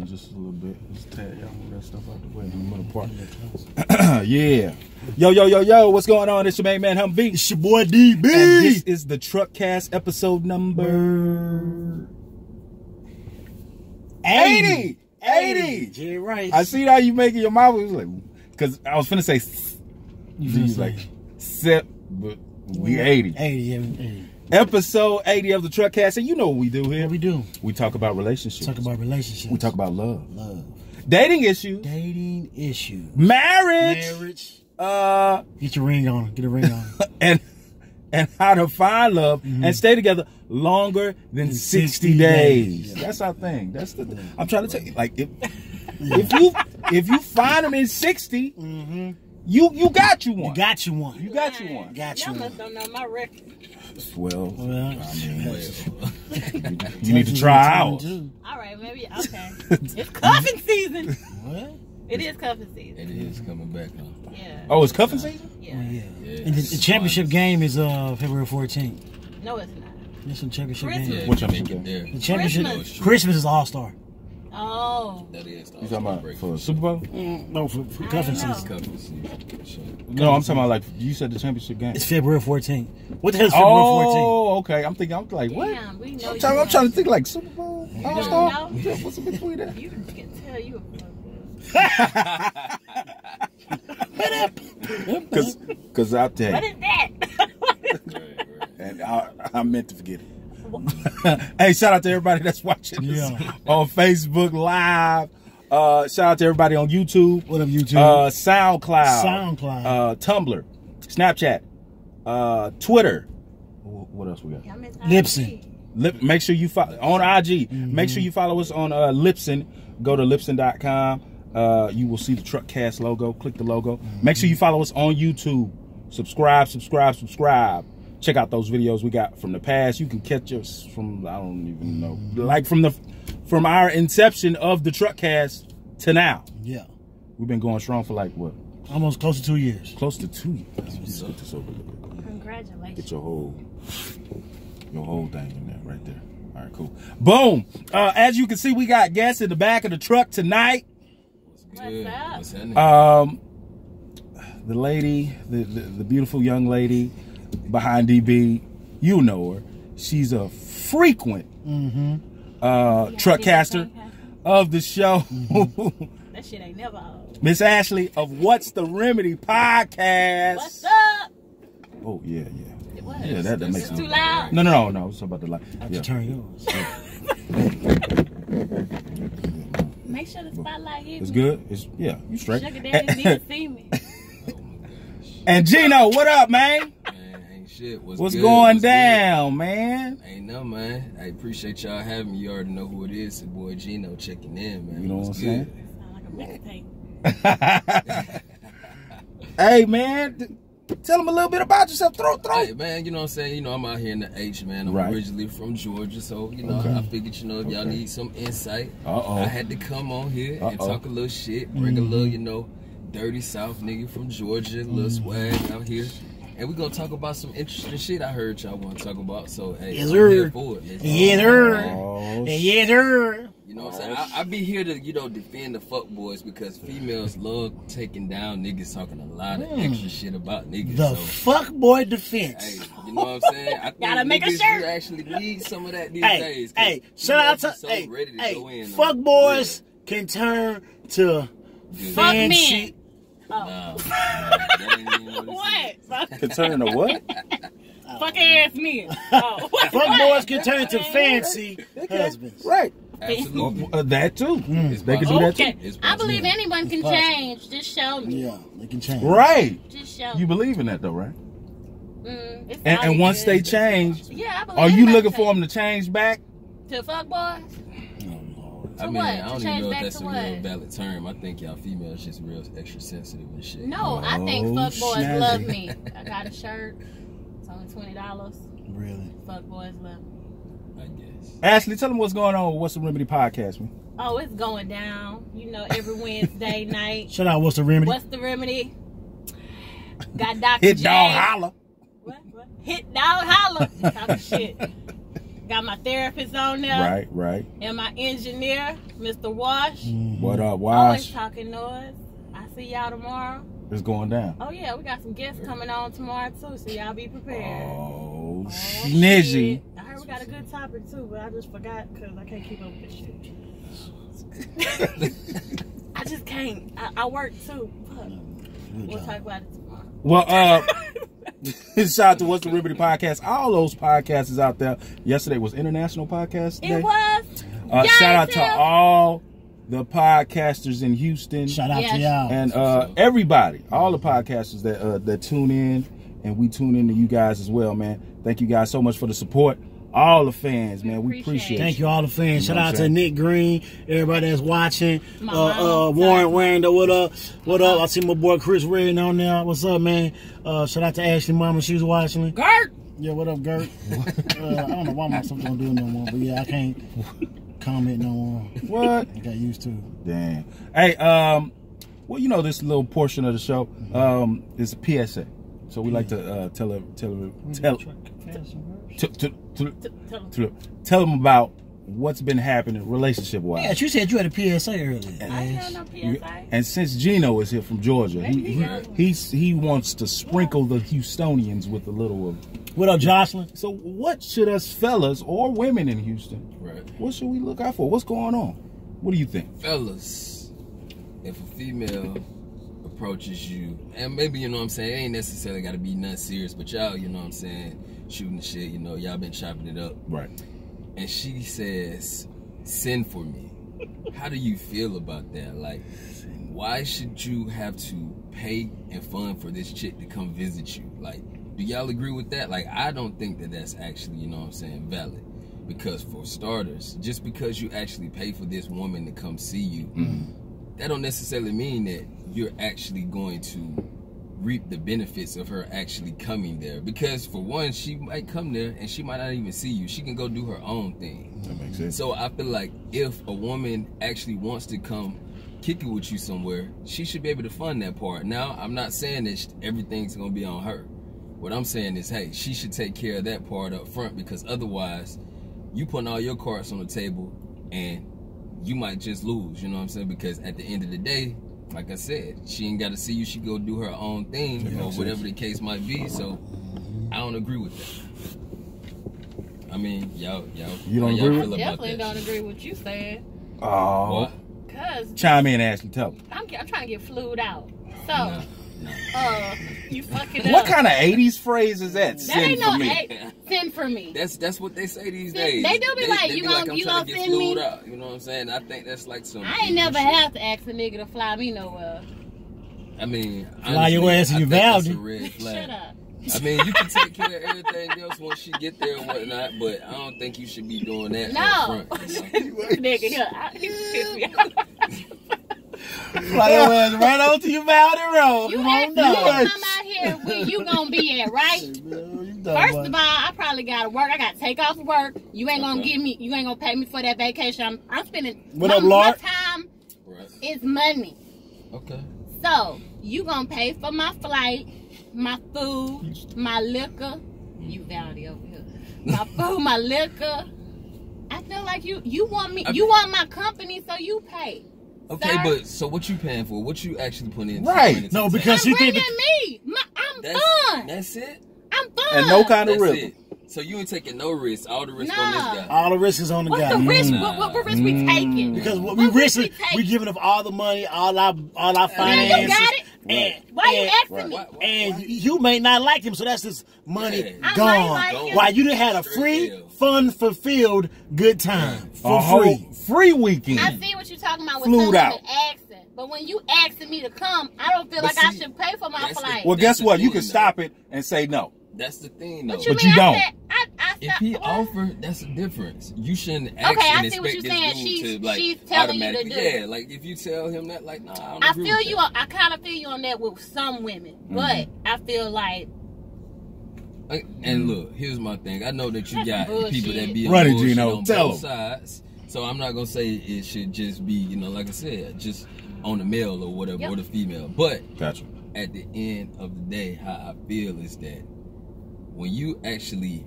man, just a little bit. Just tag y'all move that stuff out the way. I'm gonna park. Yeah. Yo, what's going on? It's your main man, Humvee. It's your boy DB. And this is the Truckcast episode number 80. 80. Yeah, right. I see how you making your mouth. It was like, because I was finna say, you like, set, but we 80. 80. Episode 80 of the Truckcast, and you know what we do here. What we do? We talk about relationships. Talk about relationships. We talk about love. Love. Dating issues. Dating issues. Marriage. Get your ring on. Get a ring on. and how to find love and stay together longer than 60 days. Yeah. That's our thing. That's the thing. I'm trying to tell you, like, if you find them in 60, you got you one. You got you one. You got you one. Got you Y'all one. must don't know my record. Well, I mean, you need to try out. All right, maybe, okay. It's cuffing season. What? It is cuffing season. It is coming back, huh? Yeah. Oh, it's cuffing season? Yeah. And the championship game is February 14th. No, it's not. That's the championship Christmas. game. What championship game? The championship. Christmas. Christmas is All-Star. Oh. That is. You talking about for Super Bowl? No, for cuffing know. season. Cuffing season. Sure. No, I'm talking about like you said the championship game. It's February 14th. What the hell is February 14th? Oh, okay. I'm like, what? Damn, we know I'm you trying know. to think like Super Bowl, All-Star. know? What's in between that? You can tell you a fuck. Cause I'll tell What you, is that? Right. and I meant to forget it. Hey, shout out to everybody that's watching this on Facebook Live. Shout out to everybody on YouTube. What up, YouTube? SoundCloud. Tumblr. Snapchat. Twitter. What else we got? Y'all miss Libsyn. Make sure you follow on IG. Make sure you follow us on Libsyn. Go to Libsyn.com. You will see the Truckcast logo. Click the logo. Make sure you follow us on YouTube. Subscribe. Check out those videos we got from the past. You can catch us from, I don't even know, like from our inception of the Truckcast to now. Yeah. We've been going strong for like what? Almost close to 2 years. Close to 2 years. Let's get this over with. Congratulations. Get your whole thing in there, right there. All right, cool. Boom. As you can see, we got guests in the back of the truck tonight. What's up? What's happening? The lady, the beautiful young lady behind DB, you know her. She's a frequent truckcaster of the show. That shit ain't never old. Miss Ashley of What's the Remedy podcast. What's up? Oh yeah. What? Yeah, that makes It's too loud. No. It's about the light. I have to turn yours. Make sure the spotlight hit It's me. good. You straight. Sugar daddy need to see me. And Gino, what up, man? Man, ain't shit. What's going down, man? Ain't no, man. I appreciate y'all having me. You already know who it is. Your boy Gino checking in, man. You know what I'm What's saying? Sound like a mixtape. Hey, man, tell them a little bit about yourself. Throw. Hey, man, you know what I'm saying? You know, I'm out here in the H, man. I'm Right. originally from Georgia, so, you know, I figured, you know, if y'all need some insight, Uh-oh. I had to come on here and talk a little shit, bring a little, you know, dirty South nigga from Georgia, a little swag out here. And we're going to talk about some interesting shit I heard y'all want to talk about. So, hey, Yes, I'm sir. here for it. Yes, sir. Oh, Yes, sir. You know what I'm saying? I be here to, you know, defend the fuck boys because females love taking down niggas talking a lot of extra shit about niggas. The fuckboy defense. Hey, you know what I'm saying? I think Gotta make a niggas, shirt. you actually need some of that these Hey, days. 'cause shout out to females be so ready to go in on fuck it. boys can turn to Fuck fancy. Nah, that ain't even what it What? Concerning the what? Fuck ass men. Oh. Fuck boys can turn to fancy husbands. Right. is. Absolutely. That too. It's They can do that too. Okay. It's I believe possible. anyone can possible. change. Just show me. Yeah, they can change. Right. Just show You me. believe in that though, right? It's And probably once good. they change, Yeah, I believe are you anybody looking can for them to change back? to fuck boys? I mean, what? I To don't even change know if back that's to a real what? valid term. I think y'all females just real extra sensitive and shit. No, I think Oh, fuck boys snazzy. love me. I got a shirt. It's only $20. Really? Fuck boys love me. I guess. Ashley, tell them what's going on with What's the Remedy podcast, man. Oh, it's going down. You know, every Wednesday night. Shout out, what's the remedy? What's the remedy? Got Dr. Hit J. dog holla. What? Hit dog holla. Talking shit. got my therapist on there. Right. And my engineer, Mr. Wash. What up, Always Wash? talking noise. I see y'all tomorrow. It's going down. Oh yeah, we got some guests coming on tomorrow too, so y'all be prepared. Oh, shit. snizzy. I heard we got a good topic too, but I just forgot because I can't keep up with this shit. I just can't. I work too. Fuck. We'll talk about it tomorrow. Well, shout out to What's the Liberty Podcast. All those podcasts is out there. Yesterday was International Podcast Day. It was. Shout out to all the podcasters in Houston. Shout out to y'all. And everybody, all the podcasters that tune in, and we tune in to you guys as well, man. Thank you guys so much for the support. All the fans, man, we appreciate it. Thank you, all the fans. You know Shout out to Nick Green, everybody that's watching. Warren Warrender, what up? I see my boy Chris Redden on there. What's up, man? Shout out to Ashley Mama, she was watching. Gert. Yeah, what up, Gert? I don't know why my stuff don't do it no more, but yeah, I can't comment no more. What? I got used to it. Damn. Hey, well, you know, this little portion of the show is a PSA. So we like to tell them about what's been happening relationship-wise. Yeah, you said you had a PSA earlier. I had no PSA. And since Gino is here from Georgia, he wants to sprinkle the Houstonians with a little of. What up, Jocelyn? So what should us fellas or women in Houston, what should we look out for? What's going on? What do you think? Fellas, if a female approaches you, and maybe, you know what I'm saying, it ain't necessarily got to be nothing serious, but y'all, you know what I'm saying, shooting the shit, you know, y'all been chopping it up. Right. And she says, send for me. How do you feel about that? Like, why should you have to pay and fund for this chick to come visit you? Like, do y'all agree with that? Like, I don't think that that's actually, you know what I'm saying, valid. Because for starters, just because you actually pay for this woman to come see you, that don't necessarily mean that you're actually going to reap the benefits of her actually coming there. Because for one, she might come there and she might not even see you. She can go do her own thing. That makes sense. So I feel like if a woman actually wants to come kick it with you somewhere, she should be able to fund that part. Now, I'm not saying that everything's going to be on her. What I'm saying is, hey, she should take care of that part up front, because otherwise, you putting all your cards on the table and you might just lose, you know what I'm saying? Because at the end of the day, like I said, she ain't got to see you. She go do her own thing, or whatever the case might be. So I don't agree with that. I mean, y'all you don't y'all agree feel with about Definitely that don't shit? agree with what you said. Oh. What? Cause Chime in, Ashley. Tell me. I'm trying to get flued out. So, No. you fucking up. What kind of 80s phrase is that? That Send ain't for no me. send for me. That's what they say these They days. do be like, you I'm gonna trying to get send me? flued out. You know what I'm saying? I think that's like some. I ain't never have to ask a nigga to fly me nowhere. I mean, Fly your honestly, ass in I your think that's Valdy. a red flag. Shut up. I mean, you can take care of everything else once she get there and whatnot, but I don't think you should be doing that No. up front. You know? Nigga, here, he pissed me off. Fly your ass right on to your Valley Road. You Come asked on me to down. come out here where you gonna be at, right? First of all, I probably gotta work. I gotta take off work. You ain't gonna give me. You ain't gonna pay me for that vacation. I'm spending. What up, Lord? My time Right. is money. Okay. So you gonna pay for my flight, my food, my liquor. You Valley over here. My food, my liquor. I feel like you want me. You want my company, so you pay. Okay, Sir? but so what you paying for? What you actually putting in? Right. No, because I'm she think bringing me. I'm fun. That's it. I'm fun. And no kind of That's risk. it. So you ain't taking no risk. All the risk Nah. on this guy. all the risk is on the What's guy. the risk? Nah. What risk we taking? Because what we risk risk, we giving up all the money, all our Man, finances. you got it. And, Why you and- asking me? And you may not like him, so that's just money Yeah. I gone. might like him. While you done had a free, Straight fun, fulfilled good time for A whole free. free weekend. I see what you're talking about with Flued some women out. asking, but when you asking me to come, I don't feel But like I see, should pay for my that's the- flight. Well, That's guess the what? You thing, can though. stop it and say no. That's the thing, though. What you But mean? you don't. I said, I If he what? offer, that's a difference. You shouldn't ask Okay, I and see what expect you're saying. this dude She's- to like she's telling you to automatically. do it. Yeah, like if you tell him that, like, nah, I don't I agree feel with you. that. I kind of feel you on that with some women, but I feel like And look, here's my thing. I know that you That's got people that bullshit. be Run it, on bullshit Gino. on Tell both 'em. sides. So I'm not gonna say it should just be, you know, like I said, just on the male or whatever, Yep. or the female. But Gotcha. at the end of the day, how I feel is that when you actually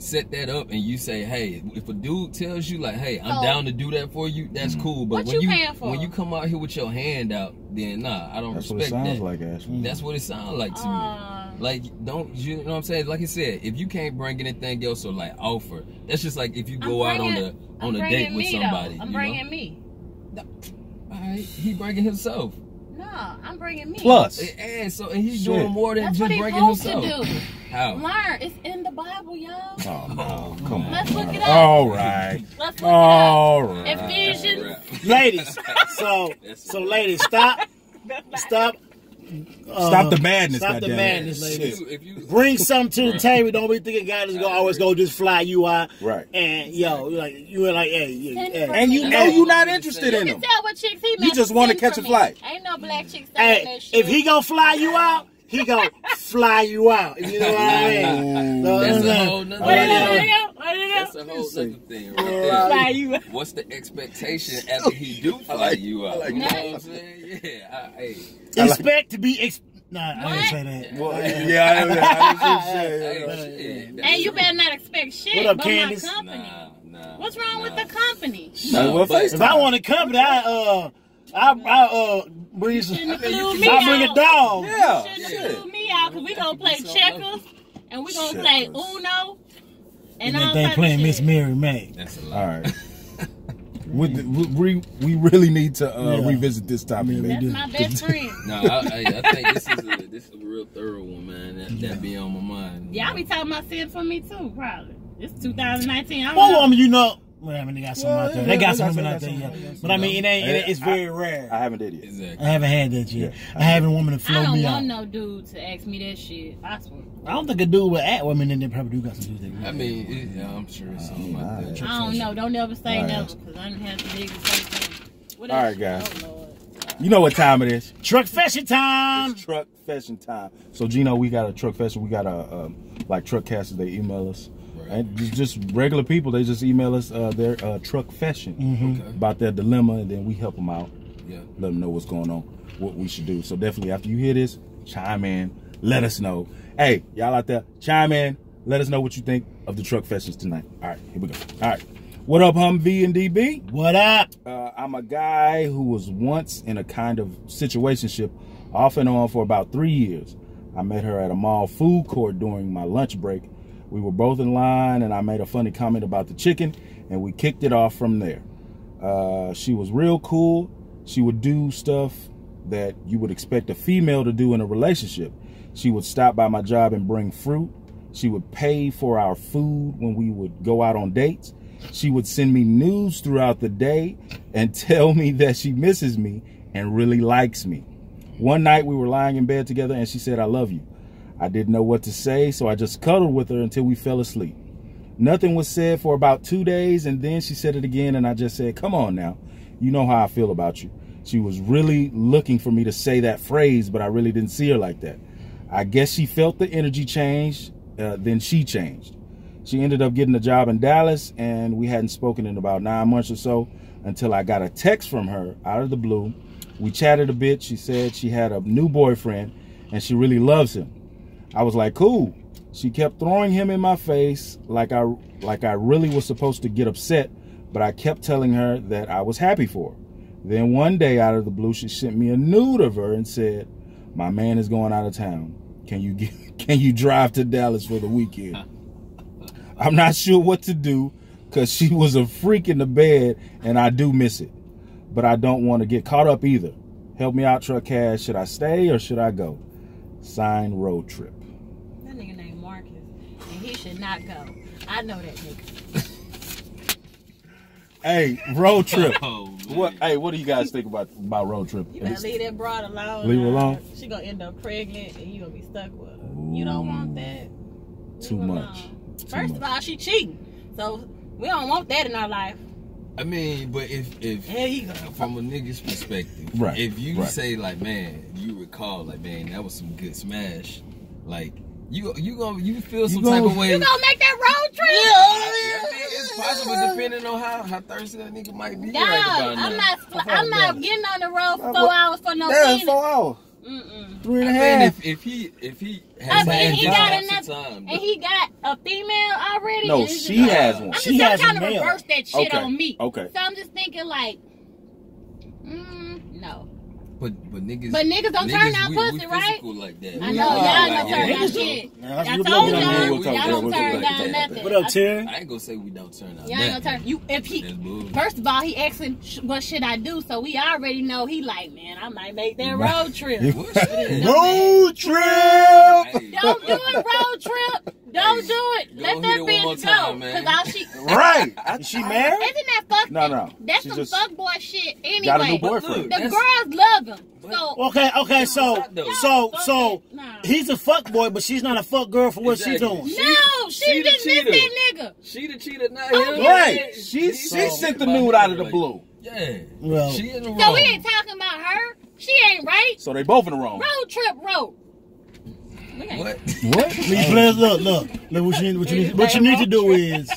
set that up and you say, hey, if a dude tells you like, hey, I'm down to do that for you, that's cool. But what when you come out here with your hand out, then nah, I don't That's respect what it sounds that. like, Ashley. That's what it sounds like to me. Like, you know what I'm saying? Like I said, if you can't bring anything else or like offer, that's just like if you go out on a date with somebody. I'm bringing me. All right, he bringing himself. No, I'm bringing me. Plus. And he's doing more than That's just what bringing he's himself. supposed to do. How? Learn. It's in the Bible, y'all. Oh, no. Come on. Let's look it up. All right. Let's look All it up. right. Ephesians. Ladies, so ladies, stop. Stop the madness, Stop the goddammit. madness, ladies. If you Bring something to the table. Don't be thinking God is gonna always go just fly you out. Right. And yo, you were like, hey. And you know you're not interested in You him. can tell what chicks he You just want to catch a flight. Ain't no black chicks saying Hey, that shit. if he gonna fly you out, he gonna fly you out. You know what I mean? That's a whole nother What thing. it That's a whole other thing right there. Fly you out. What's the expectation after he do fly you out? You know what I'm saying? Yeah. Hey. Expect to be. Nah, I didn't say that. Well, yeah, I Hey, shit. And you better not expect shit What up, but Candace? my company. Nah. What's wrong with the company? Well, If I want a company, I bring some. Shouldn't include me I bring a out. dog. Yeah. Shouldn't include me out because we gonna play checkers and we gonna play Uno and all And they type playing of Miss shit. Mary May. That's a All lot. right. We really need to revisit this topic, Yeah, we man. That's my best friend. No, I think this is a real thorough one, man. That be on my mind. Yeah, I be talking about sin for me too, probably. It's 2019. I don't One know. woman, you know. Well, I mean, they got some out there. yeah, They got they some got women some, out there, they yeah. got some. But I mean, it's very rare. I haven't did it. Exactly. I haven't had that yet. I haven't a woman to I flow don't me want out. no dude to ask me that shit. I swear. I don't think a dude with at women in there probably do got some dudes. I mean, I'm sure it's something like that. I don't know. Don't never say All right. never because I didn't have to dig and say something. What All else? right, guys. Oh, Lord. You know what time it is? Truck fashion time. It's truck fashion time. So Gino, we got a truck fashion. We got a like truck casters. They email us, Right. and just regular people. They just email us their truck fashion Okay. about their dilemma, and then we help them out. Yeah. Let them know what's going on, what we should do. So definitely after you hear this, chime in. Let us know. Hey, y'all out there, chime in. Let us know what you think of the truck fashions tonight. All right, here we go. All right. What up, Humvee and DB? What up? I'm a guy who was once in a kind of situationship off and on for about 3 years. I met her at a mall food court during my lunch break. We were both in line and I made a funny comment about the chicken and we kicked it off from there. She was real cool. She would do stuff that you would expect a female to do in a relationship. She would stop by my job and bring fruit. She would pay for our food when we would go out on dates. She would send me news throughout the day and tell me that she misses me and really likes me. One night we were lying in bed together and she said, I love you. I didn't know what to say, so I just cuddled with her until we fell asleep. Nothing was said for about 2 days, and then she said it again, and I just said, come on now. You know how I feel about you. She was really looking for me to say that phrase, but I really didn't see her like that. I guess she felt the energy change, then she changed. She ended up getting a job in Dallas, and we hadn't spoken in about 9 months or so until I got a text from her out of the blue. We chatted a bit. She said she had a new boyfriend, and she really loves him. I was like, cool. She kept throwing him in my face like I really was supposed to get upset, but I kept telling her that I was happy for her. Then one day out of the blue, she sent me a nude of her and said, my man is going out of town. Can you drive to Dallas for the weekend? I'm not sure what to do because she was a freak in the bed and I do miss it. But I don't want to get caught up either. Help me out, Truck Cash. Should I stay or should I go? Signed, Road Trip. That nigga named Marcus, and he should not go. I know that nigga. Hey, Road Trip. Oh, man. What do you guys think about Road Trip? You better leave that broad alone. Leave her dog. alone? She gonna end up pregnant, and you gonna be stuck with her. You don't want that. Too Leave her much. alone. Too First of much. all, she cheating, so we don't want that in our life. I mean, but if There you go. from a nigga's perspective, Right, if you right. say like, man, you recall like, man, that was some good smash, like you feel some type of way. You gonna make that road trip? I mean, it's possible depending on how thirsty that nigga might be. Dog, right about I'm now. not getting on the road for 4 hours for no Yeah, penis. 4 hours. 3 and a I half. mean, if he has And he got lots enough, of time, and he got a female already. No, and it's she just- has one. I'm just She has trying a to male. reverse that shit Okay, on me. okay. So I'm just thinking like, no. but niggas don't turn down we pussy, right? physical like that. I We know not y'all like don't that. turn down Niggas do. shit. Yeah, that's I what told we're y'all, talking about. y'all don't We'll turn talk down about that. nothing. What up, Terry? I ain't gonna say we don't turn out. Y'all ain't gonna turn you if he. That's bull. First of all, he asking what should I do, so we already know he like, man, I might make that road trip. What shit? Road trip. Hey, Don't do it, road trip. Don't do it. Go Let hit that it one more bitch time, go. man. Cause all she Right. Is she married? isn't that fuck? No. That's She some just fuck boy shit. Anyway, got a new But boyfriend. look, the that's- girls love him. So Okay, so Nah. he's a fuck boy, but she's not a fuck girl for what she's Exactly. doing. no, she she the just missed cheater. that nigga. She the cheater, not Okay. him. Right. She So- sent the nude out of the blue. Yeah. Well- She in the wrong. So we ain't talking about her. She ain't right. So they both in the wrong. Road trip road. What? What? These players, look. What you need to do is,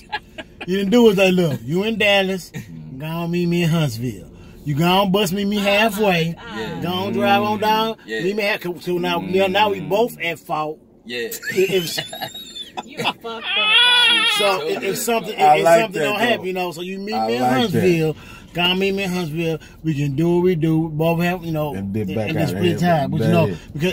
you didn't do is like, look, you in Dallas, go on meet me in Huntsville. You go on bust me halfway. Yeah. Go on drive on down. Yeah. Meet me halfway. So now we both at fault. Yeah. If, You a fucked up. so if something I like something that, don't though. happen, so you meet I me in like Huntsville. Go on meet me in Huntsville. We can do what we do. Both have And be back and out split of time. But here. because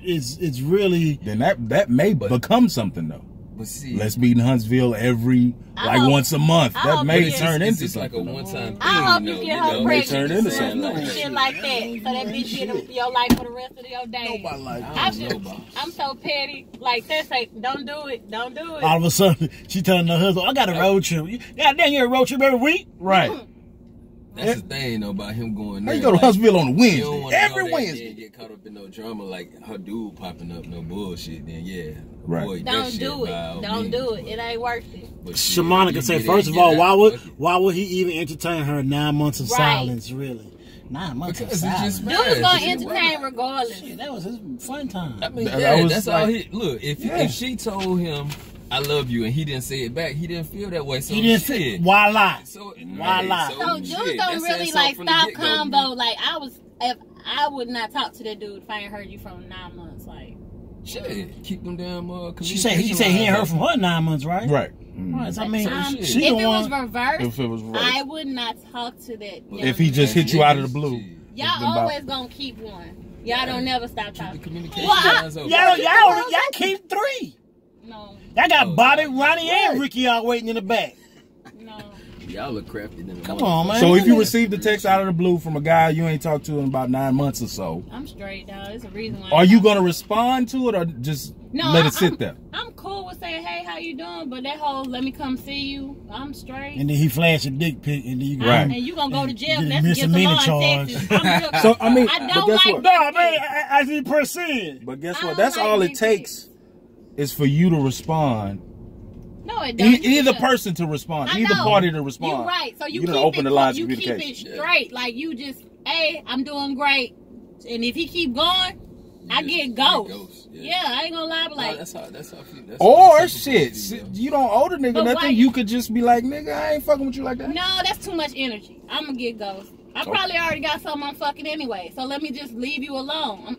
it's really. Then that may become something though. But see, Let's meet in Huntsville every hope- once a month. I That hope may it's- turn it's into just like a something. one-time thing. I hope you you know, get her May pregnant. turn into Some something. shit like that. So that bitch get in your life for the rest of your days. Nobody like I I'm, don't know just, about I'm so petty. Like that's like, don't do it. Don't do it. All of a sudden, she telling her husband, I got a road trip. Goddamn, you're a road trip every week? Right. That's the thing though about him going there. They go to like, Huntsville on you don't Wednesday. wanna Every go there and Wednesday. then get caught up in no drama like her dude popping up no bullshit. Then yeah, Right. avoid that Don't shit do by all it. Don't means. do it. It ain't worth it. But shit, Shamonica you said, get first in, of get all, out, fuck it. why would he even entertain her 9 months of Right. silence, really? 9 months Because of it's silence. just Dude mad. is gonna Shit, entertain right. regardless. Shit, that was his fun time. I mean, That yeah, was that's like- all he look. If she told him, "I love you," and he didn't say it back, he didn't feel that way. So He didn't shit. say, why lie? So Why lie? So dudes shit, don't that's really saying like something from the stop get-go. combo. Like if I would not talk to that dude if I ain't heard you from 9 months. Like Shit, keep them damn. He said he ain't heard from her 9 months, right? Right. Right. So, I mean, shit. she if the it was one. reversed, If it was right. I would not talk to that. If he just hit you out of the blue. Shit. It's been Y'all about- always gonna keep one. Y'all don't never stop Keep the talking. communication Well, I- lines open. Y'all keep 3. No, I got Oh, Bobby, God. Ronnie, and Ricky all waiting in the back. no. Y'all look crafty than a Come motherfucker. on, man. So if you received a text out of the blue from a guy you ain't talked to in about 9 months or so, I'm straight, dog. There's a reason why. are you gonna respond to it or just let it sit there? I'm cool with saying, hey, how you doing? But that whole let me come see you, I'm straight. And then he flashed a dick pic, and then you Right. And you gonna go to jail. Get That's against the misdemeanor law in charge. Texas. I'm real- So, I mean, I but don't guess like what? No, man, as he proceed. But guess I what? don't That's like all it big takes is for you to respond. No, it don't. You Either just- person to respond, I either know. party to respond. You right. So you done keep open it, the lines of you keep communication. it straight. Like you just, hey, I'm doing great. And if he keep going, I get ghost. Yeah, I ain't gonna lie, but like, that's how that's Or how shit, you don't owe the nigga But nothing. why- You could just be like, nigga, I ain't fucking with you like that. no, that's too much energy. I'm gonna get ghost. I probably already got something I'm fucking anyway. So let me just leave you alone.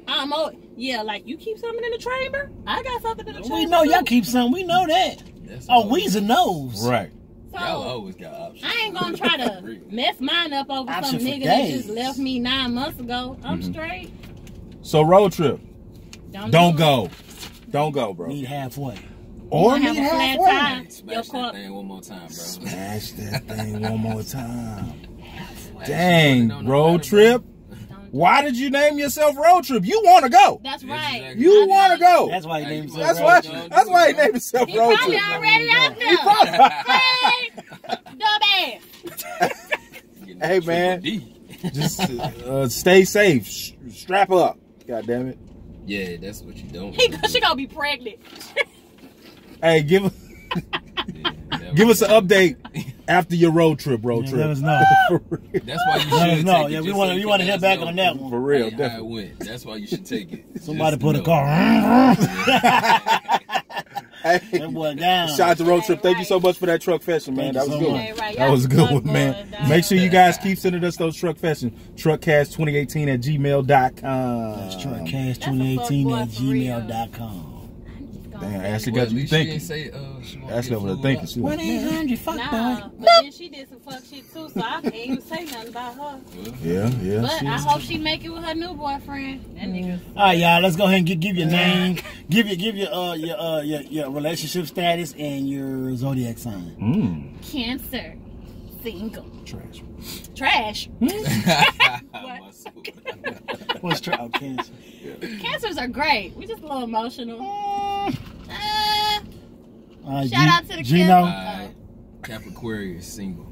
Yeah, like you keep something in the chamber. I got something in the chamber. We know y'all too. keep something. We know that. Oh, Weezer knows. Right. So Y'all always got options. I ain't gonna try to mess mine up over some Option for nigga that days. just left me 9 months ago. I'm straight. So road trip, don't do it. go, don't go, bro. Meet halfway. Or You gonna meet have a flat halfway. tire. Your Smash car. that thing one more time, bro. Smash that thing one more time. Smash it, Dang, put it on the road ladder, trip. Don't- Why did you name yourself Road Trip? You want to go. That's Yes, right. exactly. You I want to know. go. That's why he Hey, named himself. That's Road why. Trip. That's why he named himself He Road probably Trip. already out there. Hey, dumbass. Getting Hey, that man. Triple D. Just stay safe. Strap up. God damn it. Yeah, that's what you don't. She gonna be pregnant. Hey, give us an update after your road trip. Yeah, let us Trip. know. For real. That's why you should Let us take know. it. Yeah, we just want so to you can hear let back us on know that one. For real, how it definitely. went. That's why you should take it. Somebody Just put a know. car. Hey, That boy down. shout out to Road Trip. Thank you so much for that truck fashion, man. Thank That you was so good. much. That was a good one, man. Dog. Make sure you guys keep sending us those truck fashion. Truckcast2018@gmail.com. That's truckcast2018 at gmail.com. Damn, Ashley Well, got at you least she thinking. ain't say, she won't Ashley get over there flew thinking. out. She What was, 800 fuck Nah, boy? but then she did some fuck shit too, so I can't even say nothing about her. yeah. But she I is. hope she make it with her new boyfriend. That nigga. All right, y'all. Let's go ahead and give your name, give your relationship status and your zodiac sign. Cancer. Single. Trash. Trash. My soul. What's cancer? Cancers are great. We just a little emotional. Shout G- out to the Gino. Cancers. Capricorn single.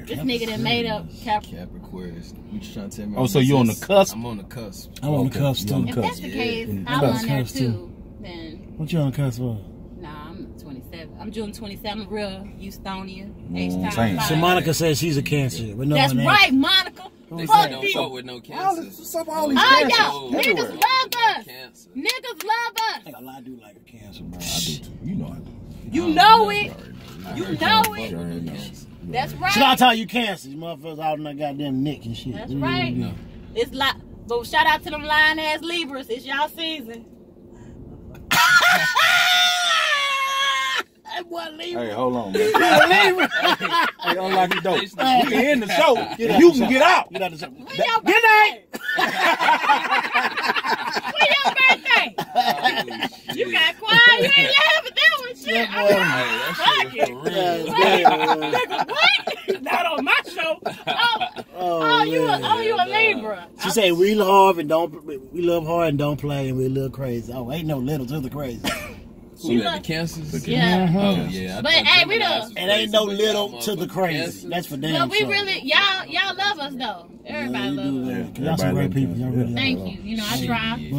This nigga that made up Capricorn. You just trying to tell me? Oh, so you on the cusp? I'm on the cusp. I'm on the Okay, cusp you on too. the If that's the Yeah. case, Yeah. I'm on there Cusp, too. too. Then, What you on the cusp for? nah, I'm 27. I'm June 27. I'm real Houstonian. same. H-time. So Monica says she's a cancer, but no That's one right, Monica. They Fuck say don't you. fuck with no Wow, cancer. what's up with all these Oh, cancers y'all, niggas everywhere? love us. Cancer. Niggas love us. I lie, I do like a cancer, bro. I do too. You know I do. You know it. I You heard know y'all it. fuck with no You know. cancer. That's Should I right. tell you cancer? You motherfuckers out in that goddamn neck and shit. That's right. No. It's like, but shout out to them lying ass Libras. It's y'all season. That boy Libra. Hey, hold on, man. Hey, unlock the door. We can end the show. You can get out. Get out the show. When your Good night. When your birthday? Oh, You shit. got quiet. You ain't laughing at that one. Shit. Yeah, I'm boy. like, Hey, that fuck shit it. was for real. Yeah. What? Not on my show. Oh, You man. a Libra. She said we love hard and don't play and we a little crazy. Oh, ain't no little to the crazy. So you got the cancers? Yeah. Oh, yeah. I But, thought hey, we Gemini's done- was It ain't no crazy, but y'all little to the motherfucking crazy. cancers. That's for damn But we sure. really, y'all love us though. Everybody love us. Yeah, y'all some great people. Y'all really Thank are. you. You know, I try.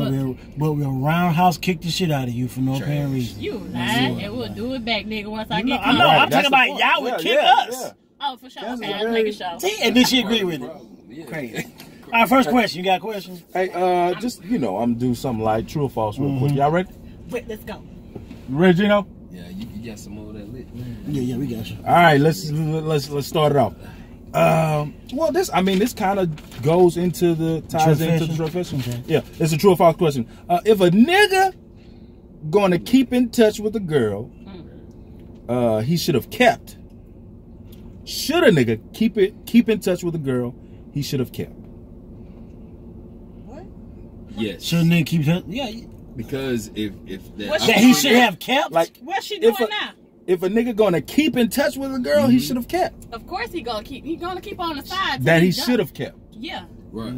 But we'll roundhouse kick the shit out of you for no apparent reason. You lied, and we'll do it back, nigga, once I get I know. caught. I'm talking about y'all would kick us. Oh, for sure. That's Okay, a let's make a show. See, and then she agreed with it. Yeah. Crazy. All right, first question. You got a question? Hey, just, I'm gonna do something like true or false real quick. Y'all ready? Wait, let's go. You ready, Gino? Yeah, you got some more of that lit. Yeah, we got you. All right, let's start it off. Well, this kind of goes into the ties into the true question. Okay. Yeah, it's a true or false question. If a nigga gonna keep in touch with a girl, he should have kept. Should a nigga keep in touch with a girl he should have kept? Yes. Shouldn't they keep that? Yeah. Because if What's That he should have kept? Like, What's she doing if a, now? if a nigga gonna keep in touch with a girl, he should have kept. Of course he gonna keep. He gonna keep on the side. till That he he's done. should have kept. Yeah. right.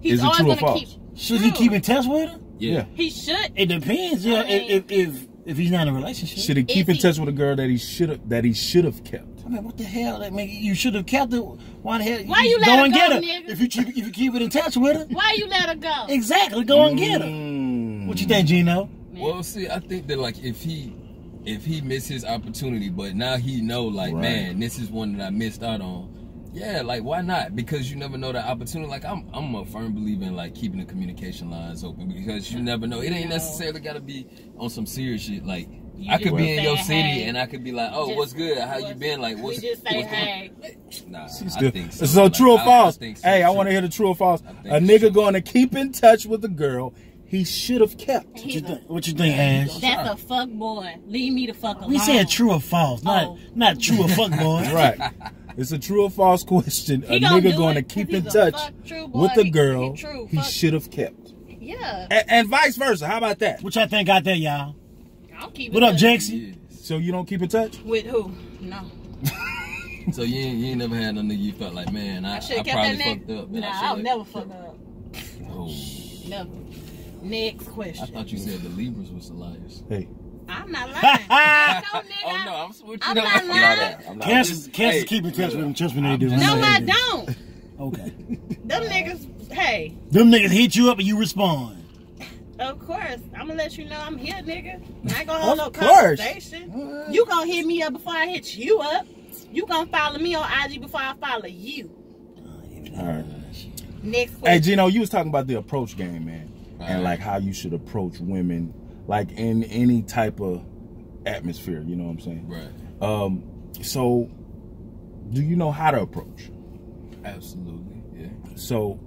He's Is it always true or gonna false? keep. Should he True. keep in touch with her? Yeah. He should. It depends. Yeah, I mean- if he's not in a relationship. Should he keep If in he- touch with a girl that he should have kept? I mean, what the hell? That make you should have kept it. Why the hell? Why you go let her and go, get her? nigga? If you keep it in touch with her, Why you let her go? exactly. Go and get her. Mm. What you think, Gino? Well, see, I think that like if he missed his opportunity, but now he know like, Right. man, this is one that I missed out on. Yeah, like why not? Because you never know the opportunity. Like I'm a firm believer in like keeping the communication lines open because you never know. It ain't necessarily got to be on some serious shit. Like I could be just in your say, city hey. and I could be like, oh, Just- what's good? How you what's- been? Like what's we just say, what's going- hey. Nah, Still- I think so. So Like, true or I false? think so, Hey, I too. want to hear the true or false. I think A nigga so. going to keep in touch with a girl he should have kept. He's a- What you think, Ash? That's a fuck boy. Leave me the fuck alone. We said true or false, Oh. not true or fuck boy. Right. It's a true or false question. He A gonna nigga do going to it 'cause keep in he's a touch fuck true boy. with a He girl true, he fuck. should have kept. Yeah. And vice versa. How about that? What y'all think out there, y'all? I'll keep What it up, Jinxie? Yes. So you don't keep in touch? With who? No. So you ain't never had no nigga you felt like, man, I should have kept probably that fucked nigga. up. Man, Nah, I I'll should've- never fuck up. Oh. Never. Next I question. thought you said the Libras was the liars. Hey. I'm not lying. no, nigga. Oh no, I'm switching I'm up. not lying. I'm not. Cancers Hey, keep in touch with them. Trust me, they do. just No, know I they do. don't. Okay. Them niggas, hey, Them niggas hit you up and you respond. of course. I'm gonna let you know I'm here, nigga. I ain't gonna hold no Of course. conversation. You gonna hit me up before I hit you up. You gonna follow me on IG before I follow you. All right. Next Hey, question. Gino, you was talking about the approach game, man. Right. And like how you should approach women like in any type of atmosphere. You know what I'm saying? Right. So, do you know how to approach? Absolutely. Yeah. So,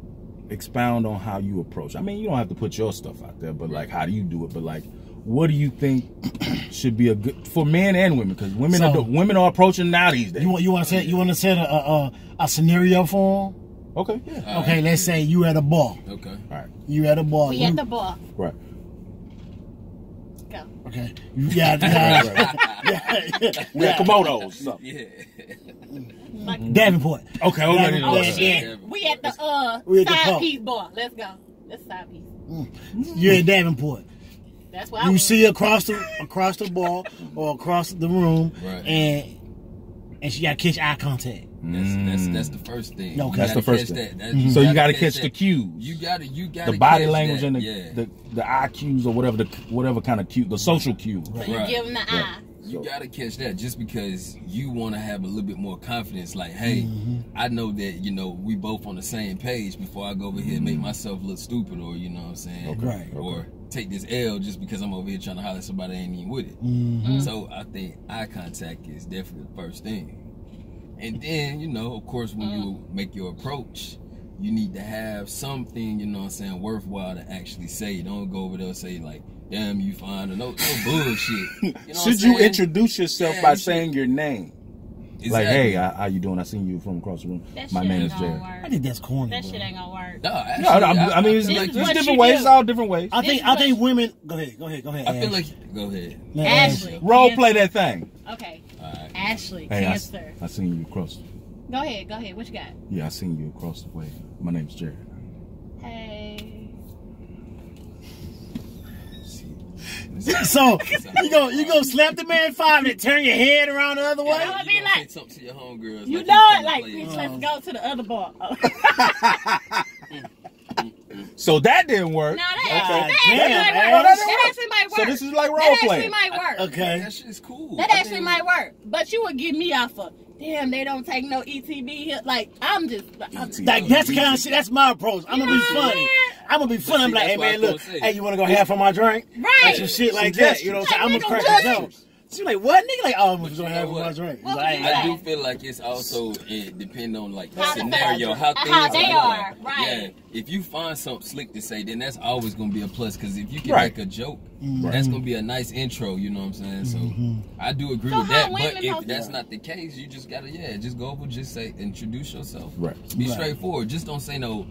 expound on how you approach. I mean, you don't have to put your stuff out there, but like, how do you do it? But like, what do you think should be a good for men and women? Because women are approaching now these days. You want to set a scenario for them? Okay. Yeah. Okay. Let's say you at a bar. Okay. All right. You at a bar. We at the bar. Right. Go. Okay. Yeah. We at Komodos. So. Yeah. Davenport. Okay. Oh Yeah. shit. We at the We at the side pub. piece bar. Let's go. That's side piece. You're at Davenport. That's why You see across the bar or across the room, Right. and she got to catch eye contact. That's the first thing. Okay. That's the first thing. That. So you got to catch the cues. You got to the body catch language that. and Yeah. the eye cues or whatever kind of cue, the social cue. So you Right. give them the eye. You gotta catch that just because you want to have a little bit more confidence. Like, hey, I know that we both on the same page before I go over here and make myself look stupid, or you know what I'm saying, Okay. Right. or take this L just because I'm over here trying to holler at somebody that ain't even with it. So I think eye contact is definitely the first thing, and then of course when you make your approach, you need to have something worthwhile to actually say. Don't go over there and say like, damn, you fine, or no bullshit. Should you introduce yourself Yeah, by you should. saying your name? Exactly. Like, hey, how you doing? I seen you from across the room. That My shit name ain't is gonna Jared. I work. think that's corny. That bro. shit ain't gonna work. No, actually, No, I mean, it's This is there's what different you ways. do. It's all different ways. I think women. Go ahead. I feel like go ahead. Ashley. Role Cancer. play that thing. Okay. All right. Ashley. Hey, Cancer. I seen you across. Go ahead. What you got? Yeah, I seen you across the way. My name's Jared. Hey. So you go slap the man 5 and turn your head around the other way. I would be You gonna like- say something to your homegirls. You like know you it, like, playing. bitch, let's go to the other bar. So that didn't work. No, that God actually damn, might man. work. That That work. actually might work. So this is like role That actually playing. might work. Okay. That shit's cool. That I actually think- might work. But you would get me off of, damn, they don't take no ETB here. Like, I'm Like that's the kind of shit. That's my approach. I'm gonna be You know what I'm funny. saying? I'm gonna be funny. I'm See, like, hey that's what I man, was look, gonna say. hey, you wanna go half on my drink? Right. Like some shit like that. You know what I'm saying? I'm gonna crack a joke. She like, what nigga? Like, oh, I'm gonna go you half know on my what? drink. What Like, would you I say? do feel like it's also depend on like the How the scenario, fellas- how how things they are, right. Yeah, if you find something slick to say, then that's always gonna be a plus. Because if you can Right. make a joke, that's gonna be a nice intro. You know what I'm saying? So I do agree So with how that. women But supposed if to- that's not the case, you just gotta just go over, just say, introduce yourself. Right. Be Right. straightforward. Just don't say no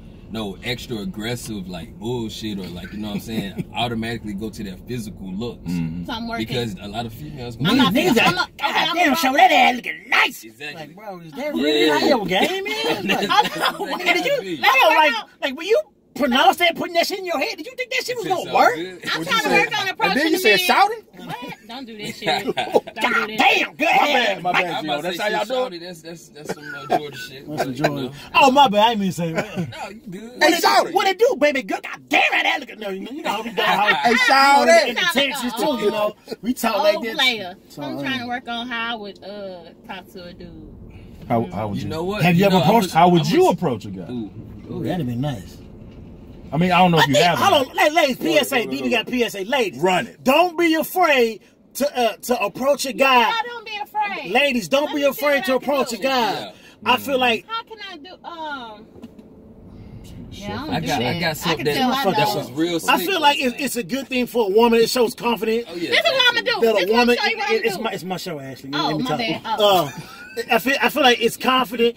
extra aggressive like bullshit or like what I'm saying. Automatically go to their physical looks So I'm working. because a lot of females. I'm not niggas I'm like, a- God I'm a- damn, show that ass looking nice. Exactly. Like, bro, is that really how your game is? Like, I'm did you? Let No, me like, work like when you pronounce that, putting that shit in your head, did you think that shit was It's gonna all work? good. I'm What trying you to said? work on approaching And then you the said men. shouting? What? Don't do that shit. Don't God do that. damn, good ass. My bad, I'm Gino. about to That's say how y'all shit, do it. shawty, That's some Georgia shit. What's the but, joy? Oh my bad, I didn't mean to say that. No, you good. What Hey, it, shout it. what it do, baby girl? God damn it, that look. No, you know how we got how Hey, shout in it. the Texas too. You know, we talk like Old this. player. So, I'm trying to work on how I would talk to a dude. How would You you? know what? Have you ever approached- How would you approach a guy? Ooh, that'd be nice. I mean, I don't know if you have. Hold on, ladies. Go PSA, ahead. DB got PSA. Ladies, Run it. Don't be afraid to approach a guy. Yeah, don't be afraid. Ladies, don't Let be me see afraid what to I can approach do. a guy. Yeah. I feel like How can I do yeah, I got something tell that, I that know. was real I slick feel like one time. it's a good thing for a woman. It shows confidence. Oh, yeah, This is what I'm gonna do. That This a is what woman, I'm show you what I'm it's doing. my show, Ashley. Oh, Let me my talk. bad. Oh. I feel like it's confident.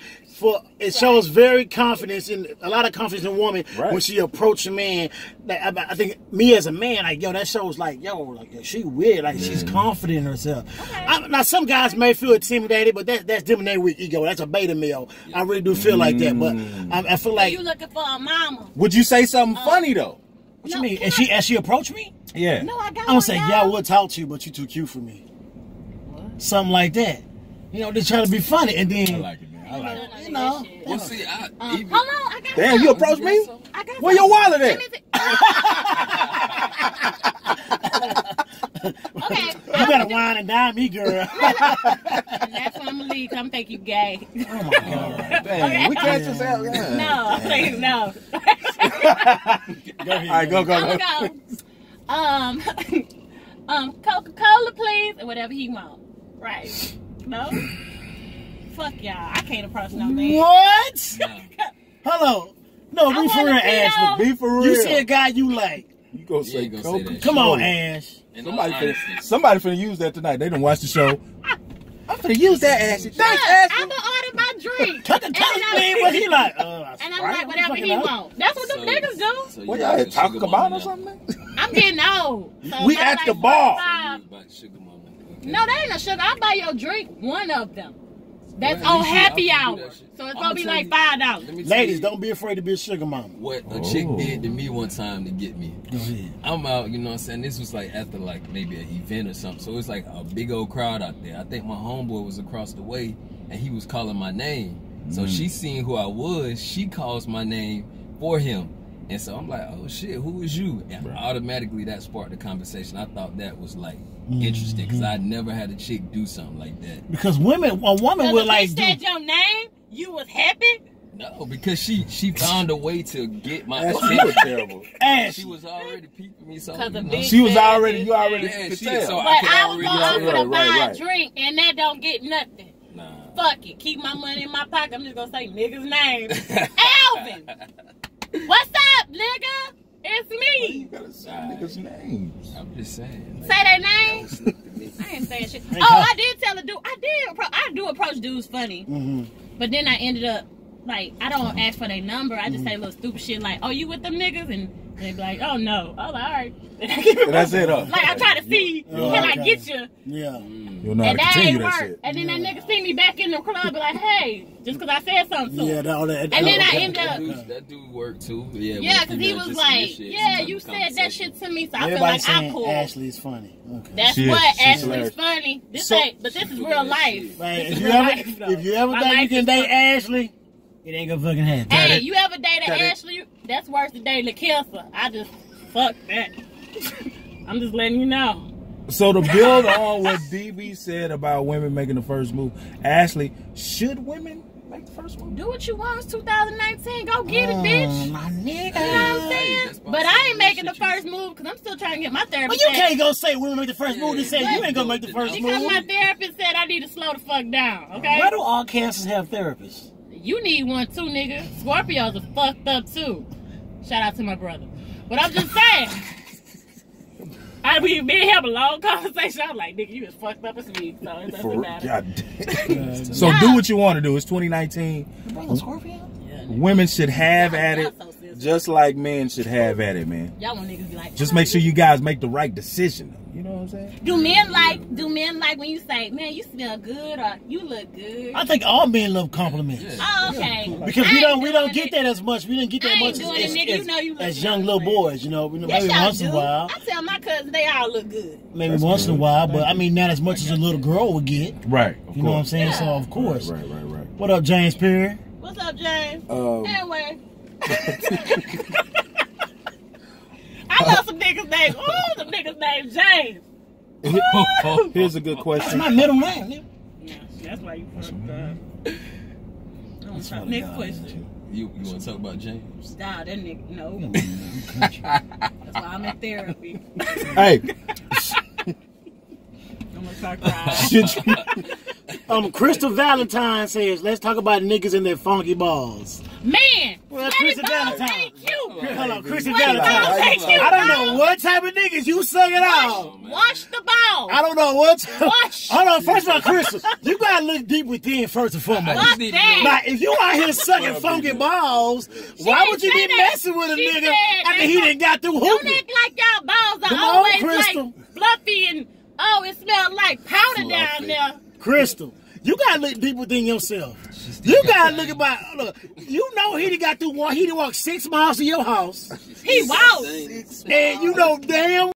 It shows very confidence in a lot of confidence in a woman Right. when she approach a man. Like I think me as a man, like yo, that shows like she weird, like she's confident in herself. Okay. Now some guys may feel intimidated, but that's them and their weak ego. That's a beta male. I really do feel like that, but I feel like You looking for a mama? Would you say something funny though? what you mean? And she approached me. Yeah. No, I got I'm one. gonna say, yeah, I y'all. would talk to you, but you too cute for me. Something like that. You know, just trying to be funny, and then I like it, man. I like it. you know. Well, see, even, Hold on, I got Damn, some. you approach me? I got Where your some. wallet Let at? me see. Okay, You better wine and dine me, girl. and that's when I'm gonna leave. Come think you gay. Oh my god. Damn, we can't just have. Yeah. No, no. Go ahead. All right, go. I'm gonna go. Coca-Cola, please, or whatever he want. Right? No. Fuck y'all. I can't approach no man. What? Nah. Hello. No, be for real, wanna see Ashley. Be for real. You see a guy you like. You go You say ain't gonna say Coca. that. Come on, Ash. In Somebody all finna, honesty, somebody finna use that tonight. They done watch the show. I'm finna use that, Ashley. Thanks, Look, Ashley. I'm gonna order my drink. Tell me what he like. And I'm like, whatever he want. That's what them niggas do. so What you y'all like had a Taco sugar Cabana mama or now? something? I'm getting old. So We by at like the bar. 45 You about sugar mama. Okay. No, that ain't no sugar. I'll buy your drink, one of them. That's Well, at on least happy you hour. do that shit. So it's I'ma gonna be tell like you- $5. Let me tell Ladies, you don't be afraid to be a sugar mama. what a chick did to me one time to get me. Go ahead. I'm out, you know what I'm saying? This was like after like maybe an event or something. So it was like a big old crowd out there. I think my homeboy was across the way and he was calling my name. So she seen who I was. She calls my name for him. And so I'm like, oh shit, who is you? And automatically that sparked the conversation. I thought that was like interesting because I'd never had a chick do something like that. Because a woman So would if like he do. said your name, you was happy? No, because she found a way to get my Ashley, you attention. was terrible. Ash, She was already peeping me so. 'Cause of You know. big She was fat already, bitch. you already Yeah, could she- tell. so But I can I was already gonna offer to buy right. a drink and that don't get nothing. Nah. Fuck it. Keep my money in my pocket. I'm just gonna say nigga's name. Alvin! What's up, nigga? It's You me. gotta say niggas' names. I'm just saying. Say their name. I ain't saying shit. Oh, I did tell a dude. I do approach dudes funny. But then I ended up, like, I don't ask for their number. I just say little stupid shit like, oh, you with them niggas? And they be like, oh, no. I was like, all right. And I keep it That's it, moving. Like, I try to see, Oh, can I okay. get you? yeah. You'll know how And to that continue ain't that work. shit. And then that nigga see me back in the club, be like, hey, just because I said something to him. Yeah, all that. And then I okay. end up, That dude worked too. Yeah, yeah, when because he females was just like, initiate yeah, some you type of said that conversation. shit to me, so I feel Everybody like I'm saying cool. Ashley's funny. Okay. That's She is. what She's Ashley's hilarious. funny. This So- ain't, but this is real life. Right, This if is you real ever life, though. if you ever My think you life can is date fucked. Ashley, it ain't gonna fucking happen. Hey, you ever dated Cut it. Ashley? That's worse than dating Lakelsa. I just, fuck that. I'm just letting you know. So to build on what DB said about women making the first move, Ashley, should women make the first move? Do what you want. It's 2019. Go get it, bitch. My nigga. You know what I'm saying? that's But I ain't making the shit you- first move because I'm still trying to get my But therapist. you can't go say women make the first move and say Yeah. you ain't gonna make the first Because move. my therapist said I need to slow the fuck down, okay? Why do all cancers have therapists? You need one too, nigga. Scorpios are fucked up too. Shout out to my brother. But I'm just saying. We didn't have a long conversation. I was like, nigga, you as fucked up as me. So it doesn't matter. God damn. So do what you want to do. It's 2019. Bro, Scorpio? Women should have at Y'all it, so sensitive. just like men should have at it, man. Y'all want niggas to be like, Just make sure you guys make the right decision. You know what I'm saying? Do men like when you say, man, you smell good or you look good? I think all men love compliments. Yeah. Oh, okay. Because I we ain't don't doing get it. that as much. We didn't get I that ain't much doing it, nigga. You know you look as young good, little man. boys, you know. Yes, Maybe y'all once in a do. while. I tell my cousins they all look good. Maybe That's once in a good. while, but I mean not as much as a little girl would get. Right. Of You know what I'm course. saying? So Yeah. of course. Right. What up, James Perry? What's up, James? Anyway. I know some niggas named, some niggas named James. Here's a good That's question. my middle name. Nigga. Yeah, that's why you fucked up. funny, Next God, question. You want to talk about James? Nah, that nigga, no. I'm country. That's why I'm in therapy. Hey, I'm gonna start crying. should you, Crystal Valentine says, let's talk about niggas and their funky balls. Man! Well, Sweaty Chrissy balls Valentine. ain't cute. Hold on, Crystal Sweaty balls Valentine. ain't cute. I don't know what type of niggas you suck it out. Wash the ball. I don't know what. Wash. Hold on, first of all, Crystal, you gotta look deep within first and foremost. Fuck need to that. Now, if you out here sucking funky balls, why didn't would you say be that. messing with a She nigga said after that. he done got through Don't hooping? act like y'all balls are Come on, always Crystal. like fluffy and it smells like powder down Fluffy. there. Crystal, you gotta look deep within yourself. You gotta look about. Look, you know he done got through one. He done walked 6 miles to your house, He walked. and you know damn